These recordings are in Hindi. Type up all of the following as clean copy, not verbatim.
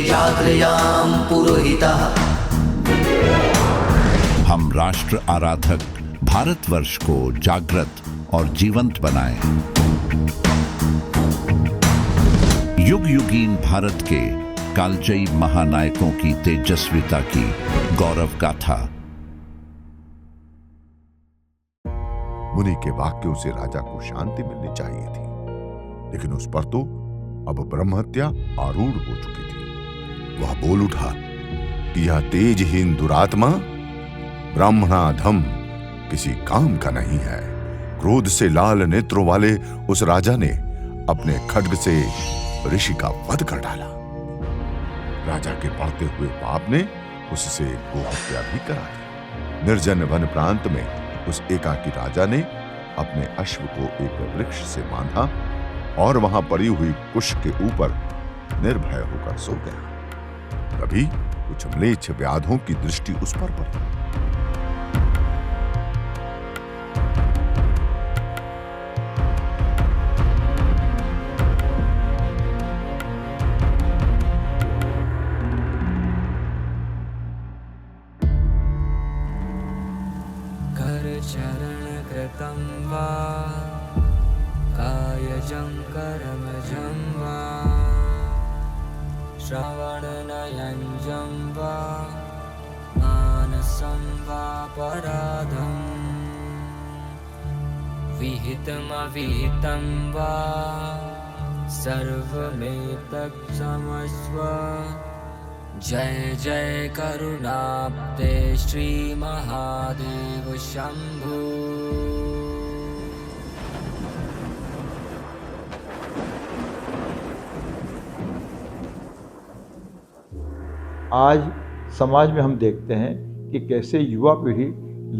जाग्रयाम पुरोहितः। हम राष्ट्र आराधक भारतवर्ष को जागृत और जीवंत बनाएं। युग युगीन भारत के कालजयी महानायकों की तेजस्विता की गौरव गाथा। मुनि के वाक्यों से राजा को शांति मिलनी चाहिए थी, लेकिन उस पर तो अब ब्रह्महत्या आरूढ़ हो चुकी थी। वह बोल उठा कि यह तेजहीन दुरात्मा ब्राह्मणाधम किसी काम का नहीं है। क्रोध से लाल नेत्रों वाले उस राजा ने अपने खड्ग से ऋषि का वध कर डाला। राजा के बढ़ते हुए पाप ने उससे गोहत्या भी करा दी। निर्जन वन प्रांत में उस एकाकी राजा ने अपने अश्व को एक वृक्ष से बांधा और वहां पड़ी हुई कुश के ऊपर निर्भय होकर सो गया। तभी कुछ म्लेच्छ व्याधों की दृष्टि उस पर पड़ी। चरण कृतं वा कायजं कर्मजं वा श्रवणनयनजं वा मानसं वा पराधं विहितमविहितं वा सर्वमेतत् क्षमस्व। जय जय करुणाब्दे श्री महादेव शंभु। आज समाज में हम देखते हैं कि कैसे युवा पीढ़ी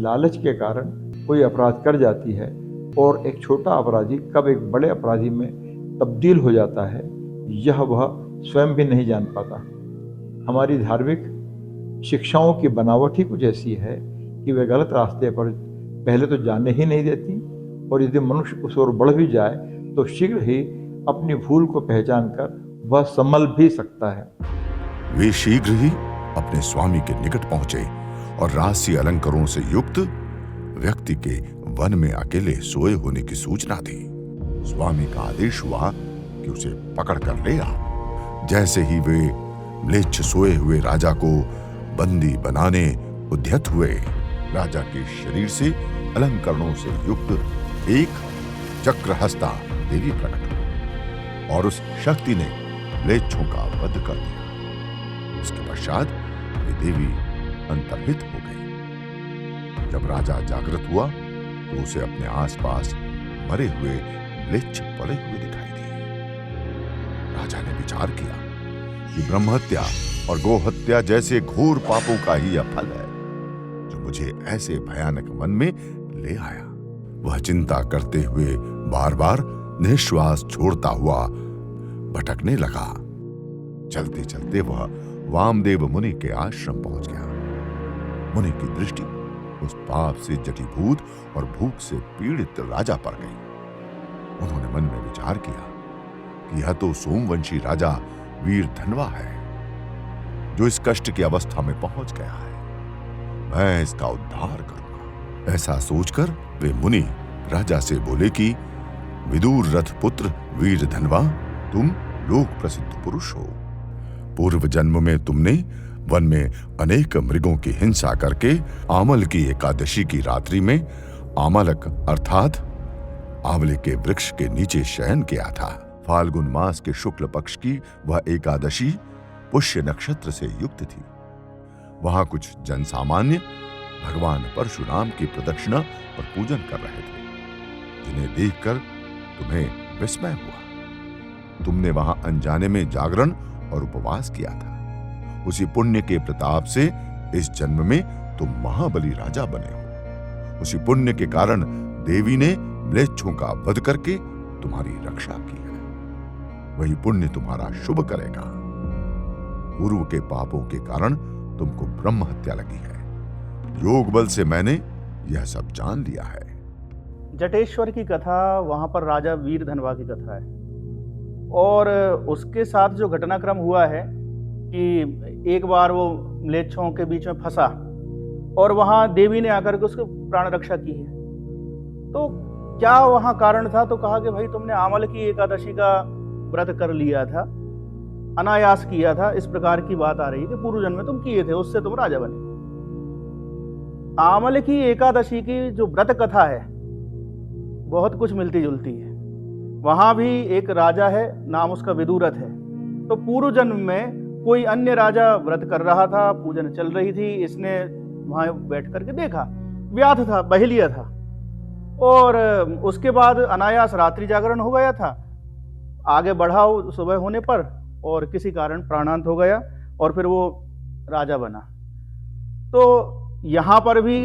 लालच के कारण कोई अपराध कर जाती है और एक छोटा अपराधी कब एक बड़े अपराधी में तब्दील हो जाता है, यह वह स्वयं भी नहीं जान पाता। हमारी धार्मिक शिक्षाओं की बनावट ही कुछ ऐसी है कि वे गलत रास्ते पर पहले तो जाने ही नहीं देती, और यदि मनुष्य उस ओर बढ़ भी जाए तो शीघ्र ही अपनी भूल को पहचान कर वह संभल भी सकता है। वे शीघ्र ही अपने स्वामी के निकट पहुंचे और राशि अलंकारों से युक्त व्यक्ति के वन में अकेले सोए होने की सूचना दी। स्वामी का आदेश हुआ कि उसे पकड़ कर ले आओ। जैसे ही वे म्लेच्छ सोए हुए राजा को बंदी बनाने उद्यत हुए, राजा के शरीर से अलंकरणों से युक्त एक चक्रहस्ता देवी प्रकट हुई और उस शक्ति ने म्लेच्छों का वध कर दिया। इसके पश्चात वे देवी अंतर्हित हो गई। जब राजा जागृत हुआ तो उसे अपने आसपास मरे हुए म्लेच्छ पड़े हुए दिखाई दिए। राजा ने विचार किया कि ब्रह्महत्या और गोहत्या जैसे घोर पापों का ही यह फल है जो मुझे ऐसे भयानक वन में ले आया। वह चिंता करते हुए बार बार निश्वास छोड़ता हुआ भटकने लगा। चलते चलते वह वामदेव मुनि के आश्रम पहुंच गया। मुनि की दृष्टि उस पाप से जटीभूत और भूख से पीड़ित राजा पर गई। उन्होंने मन में विचार किया कि यह तो सोमवंशी राजा वीर धनवा है जो इस कष्ट की अवस्था में पहुंच गया है। मैं इसका उद्धार करूंगा। ऐसा सोचकर वे मुनि राजा से बोले कि विदुर रथ पुत्र वीर धनवा, तुम लोक प्रसिद्ध पुरुष हो। पूर्व जन्म में तुमने वन में अनेक मृगों की हिंसा करके आमल की एकादशी की रात्रि में आमलक अर्थात आंवले के वृक्ष के नीचे शयन किया था। फाल्गुन मास के शुक्ल पक्ष की वह एकादशी पुष्य नक्षत्र से युक्त थी। वहां कुछ जनसामान्य भगवान परशुराम की प्रदक्षिणा और पूजन कर रहे थे, जिन्हें देखकर तुम्हें विस्मय हुआ। तुमने वहां अनजाने में जागरण और उपवास किया था। उसी पुण्य के प्रताप से इस जन्म में तुम महाबली राजा बने हो। उसी पुण्य के कारण देवी ने म्लेच्छों का वध करके तुम्हारी रक्षा की है। वही पुण्य तुम्हारा शुभ करेगा। पूर्व के पापों के कारण तुमको ब्रह्म हत्या लगी है। योग बल से मैंने यह सब जान लिया है। जटेश्वर की कथा वहां पर राजा वीर धनवा की कथा है, और उसके साथ जो घटनाक्रम हुआ है कि एक बार वो म्लेच्छों के बीच में फंसा और वहाँ देवी ने आकर के उसको प्राण रक्षा की है। तो क्या वहाँ कारण था? तो कहा कि भाई तुमने आमल की एकादशी का व्रत कर लिया था, अनायास किया था, इस प्रकार की बात आ रही है कि पूर्व जन्म में तुम किए थे, उससे तुम राजा बने। आमल की एकादशी की जो व्रत कथा है बहुत कुछ मिलती जुलती है। वहां भी एक राजा है, नाम उसका विदुरथ है। तो पूर्व जन्म में कोई अन्य राजा व्रत कर रहा था, पूजन चल रही थी, इसने वहां बैठ करके देखा, व्याध था, बहेलिया था, और उसके बाद अनायास रात्रि जागरण हो गया था। आगे बढ़ा सुबह होने पर और किसी कारण प्राणांत हो गया और फिर वो राजा बना। तो यहाँ पर भी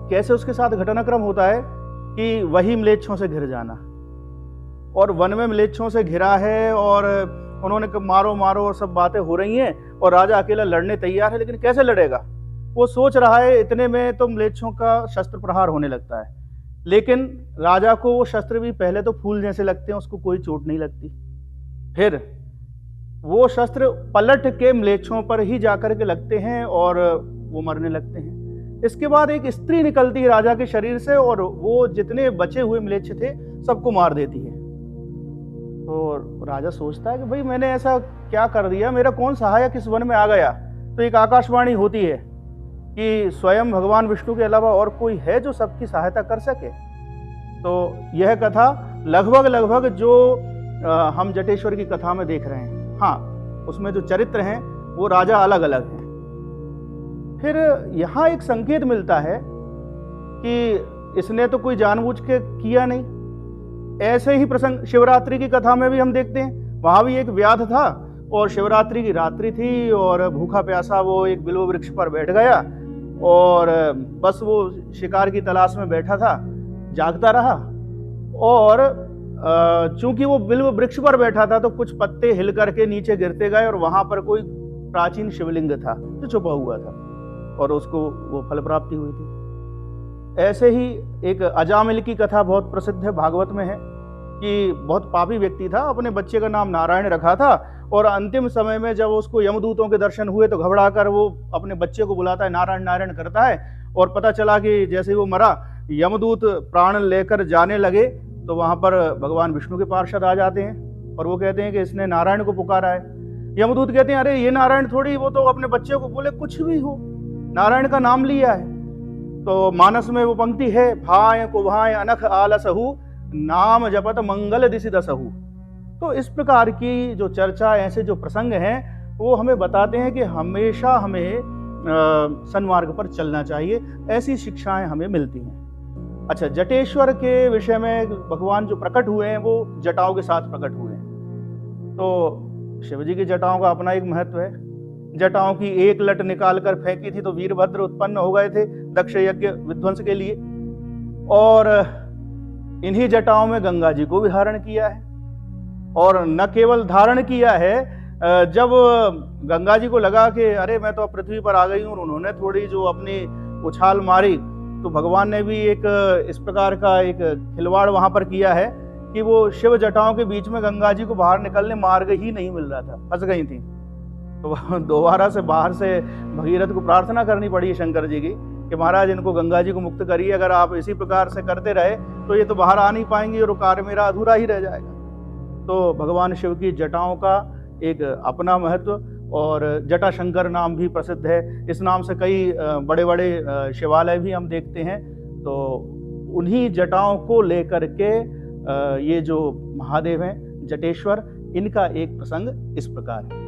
कैसे उसके साथ घटनाक्रम होता है कि वही म्लेच्छों से घिर जाना, और वन में म्लेच्छों से घिरा है और उन्होंने मारो मारो और सब बातें हो रही हैं और राजा अकेला लड़ने तैयार है, लेकिन कैसे लड़ेगा? वो सोच रहा है, इतने में तो म्लेच्छों का शस्त्र प्रहार होने लगता है, लेकिन राजा को वो शस्त्र भी पहले तो फूल जैसे लगते हैं, उसको कोई चोट नहीं लगती। फिर वो शस्त्र पलट के म्लेच्छों पर ही जाकर के लगते हैं और वो मरने लगते हैं। इसके बाद एक स्त्री निकलती है राजा के शरीर से और वो जितने बचे हुए म्लेच्छ थे सबको मार देती है। तो राजा सोचता है कि भाई मैंने ऐसा क्या कर दिया, मेरा कौन सहायक इस वन में आ गया? तो एक आकाशवाणी होती है कि स्वयं भगवान विष्णु के अलावा और कोई है जो सबकी सहायता कर सके। तो यह कथा लगभग जो हम जटेश्वर की कथा में देख रहे हैं, हाँ, उसमें जो चरित्र हैं वो राजा अलग अलग हैं। फिर यहाँ एक संकेत मिलता है कि इसने तो कोई जानबूझ के किया नहीं। ऐसे ही प्रसंग शिवरात्रि की कथा में भी हम देखते हैं, वहां भी एक व्याध था और शिवरात्रि की रात्रि थी और भूखा प्यासा वो एक बिल्व वृक्ष पर बैठ गया और बस वो शिकार की तलाश में बैठा था, जागता रहा। और चूंकि वो बिल्व वृक्ष पर बैठा था तो कुछ पत्ते हिल करके नीचे गिरते गए और वहां पर कोई प्राचीन शिवलिंग था जो छुपा हुआ था और उसको वो फल प्राप्ति हुई थी। ऐसे ही एक अजामिल की कथा बहुत प्रसिद्ध है, भागवत में है, कि बहुत पापी व्यक्ति था, अपने बच्चे का नाम नारायण रखा था और अंतिम समय में जब उसको यमदूतों के दर्शन हुए तो घबरा कर वो अपने बच्चे को बुलाता है, नारायण नारायण करता है, और पता चला कि जैसे ही वो मरा, यमदूत प्राण लेकर जाने लगे तो वहां पर भगवान विष्णु के पार्षद आ जाते हैं और वो कहते हैं कि इसने नारायण को पुकारा है। यमदूत कहते हैं अरे ये नारायण थोड़ी, वो तो अपने बच्चे को बोले कुछ भी हो, नारायण का नाम लिया है। तो मानस में वो पंक्ति है, भाय कुभाय अनख आलसहु नाम जपत मंगल दिशि दसहु। तो इस प्रकार की जो चर्चा, ऐसे जो प्रसंग हैं वो हमें बताते हैं कि हमेशा हमें सन्मार्ग पर चलना चाहिए, ऐसी शिक्षाएं हमें मिलती हैं। अच्छा, जटेश्वर के विषय में भगवान जो प्रकट हुए हैं वो जटाओं के साथ प्रकट हुए हैं। तो शिवजी की जटाओं का अपना एक महत्व है। जटाओं की एक लट निकाल कर फेंकी थी तो वीरभद्र उत्पन्न हो गए थे दक्ष यज्ञ विध्वंस के लिए, और इन्हीं जटाओं में गंगा जी को भी धारण किया है। और न केवल धारण किया है, जब गंगा जी को लगा कि अरे मैं तो अब पृथ्वी पर आ गई हूँ, उन्होंने थोड़ी जो अपनी उछाल मारी, तो भगवान ने भी एक इस प्रकार का एक खिलवाड़ वहां पर किया है कि वो शिव जटाओं के बीच में गंगा जी को बाहर निकलने मार्ग ही नहीं मिल रहा था, फंस गई थी। तो दोबारा से बाहर से भगीरथ को प्रार्थना करनी पड़ी शंकर जी की कि महाराज इनको गंगा जी को मुक्त करिए, अगर आप इसी प्रकार से करते रहे तो ये तो बाहर आ नहीं पाएंगे और कार्य मेरा अधूरा ही रह जाएगा। तो भगवान शिव की जटाओं का एक अपना महत्व, और जटाशंकर नाम भी प्रसिद्ध है। इस नाम से कई बड़े बड़े शिवालय भी हम देखते हैं। तो उन्हीं जटाओं को लेकर के ये जो महादेव हैं जटेश्वर, इनका एक प्रसंग इस प्रकार है।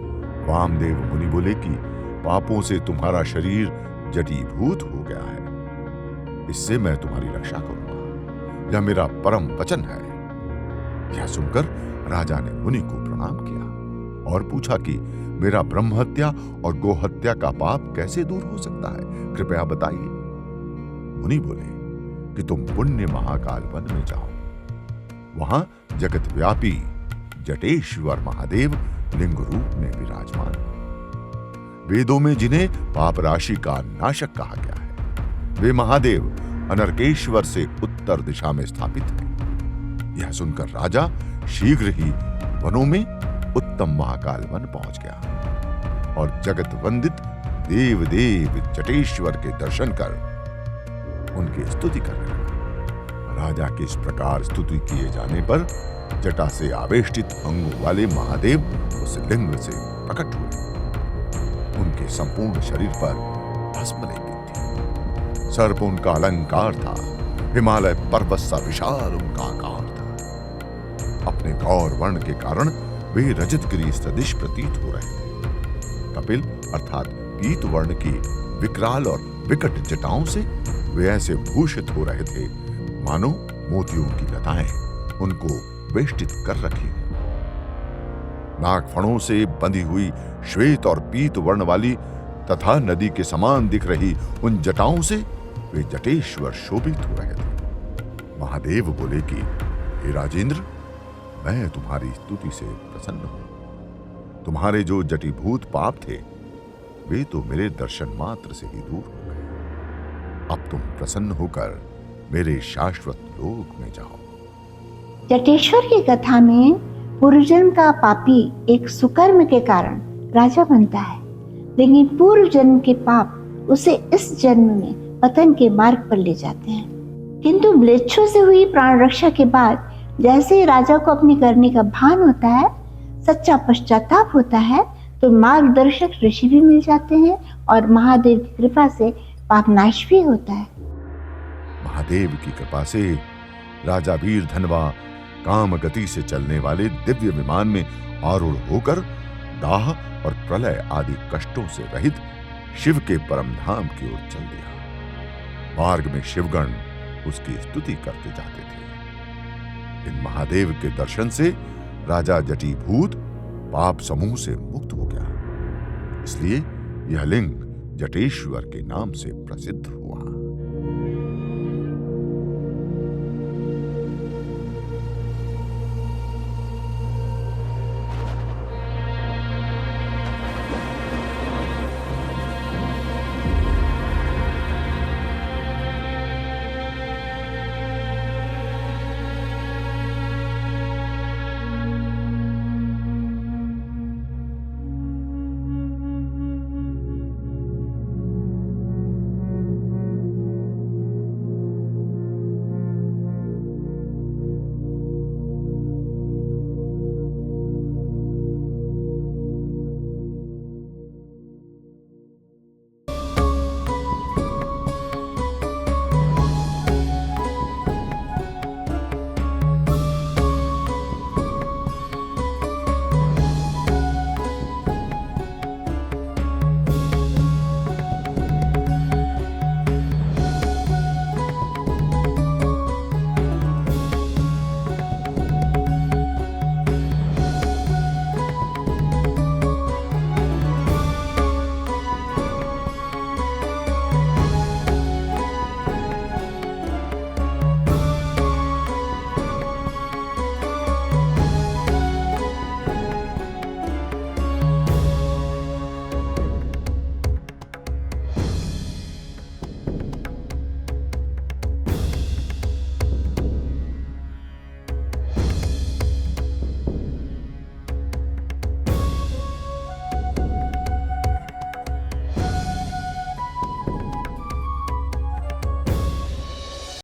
वामदेव मुनि बोले कि पापों से तुम्हारा शरीर जटीभूत हो गया है, इससे मैं तुम्हारी रक्षा करूंगा, यह मेरा परम वचन है। यह सुनकर राजा ने मुनि को प्रणाम किया और पूछा कि मेरा ब्रह्म हत्या और गो हत्या का पाप कैसे दूर हो सकता है, कृपया बताइए। मुनि बोले कि तुम पुण्य महाकाल वन में जाओ, वहां जगत व्यापी जटेश्वर महादेव लिंग रूप में विराजमान, वेदों में जिन्हें पाप राशि का नाशक कहा गया है, वे महादेव अनर्केश्वर से उत्तर दिशा में स्थापित हैं। यह सुनकर राजा शीघ्र ही वनों में उत्तम महाकाल वन पहुंच गया। और जगत वंदित देव देव जटेश्वर के दर्शन कर उनकी स्तुति करने लगा। राजा के इस प्रकार स्तुति किए जाने पर जटा से आवेष्टित अंगों वाले महादेव उस लिंग से प्रकट हुए। उनके संपूर्ण शरीर पर भस्म लेपित थी। सर्प उनका अलंकार था, हिमालय पर्वत सा विशाल उनका आकार था। अपने गौर वर्ण के कारण वे रजतगिरी सदृश प्रतीत हो रहे थे। कपिल अर्थात पीत वर्ण की विकराल और विकट जटाओं से वे ऐसे भूषित हो रहे थे मानो मोतियों की लताएं उनको वेष्टित कर रखी हो। नागफणों से बंधी हुई श्वेत और पीत वर्ण वाली तथा नदी के समान दिख रही उन जटाओं से वे जटेश्वर शोभित हो रहे थे। महादेव बोले कि हे राजेंद्र, मैं तुम्हारी स्तुति से प्रसन्न हूं। तुम्हारे जो जटीभूत पाप थे वे तो मेरे दर्शन मात्र से ही दूर हो गए। अब तुम प्रसन्न होकर मेरे शाश्वत लोक में जाओ। जटेश्वर की कथा में पूर्वजन्म का पापी एक सुकर्म के कारण राजा बनता है, लेकिन पूर्व जन्म के पाप उसे इस जन्म में पतन के मार्ग पर ले जाते हैं। किंतु म्लेच्छों से हुई प्राण रक्षा के बाद जैसे ही राजा को अपनी करने का भान होता है, सच्चा पश्चाताप होता है, तो मार्गदर्शक ऋषि भी मिल जाते हैं और महादेव की कृपा से पाप नाश भी होता है। महादेव की कृपा से राजा वीर धनवा काम गति से चलने वाले दिव्य विमान में आरूढ़ होकर दाह और प्रलय आदि कष्टों से रहित शिव के परम धाम की ओर चल दिया। मार्ग में शिवगण उसकी स्तुति करते जाते थे। इन महादेव के दर्शन से राजा जटीभूत पाप समूह से मुक्त हो गया, इसलिए यह लिंग जटेश्वर के नाम से प्रसिद्ध हुआ।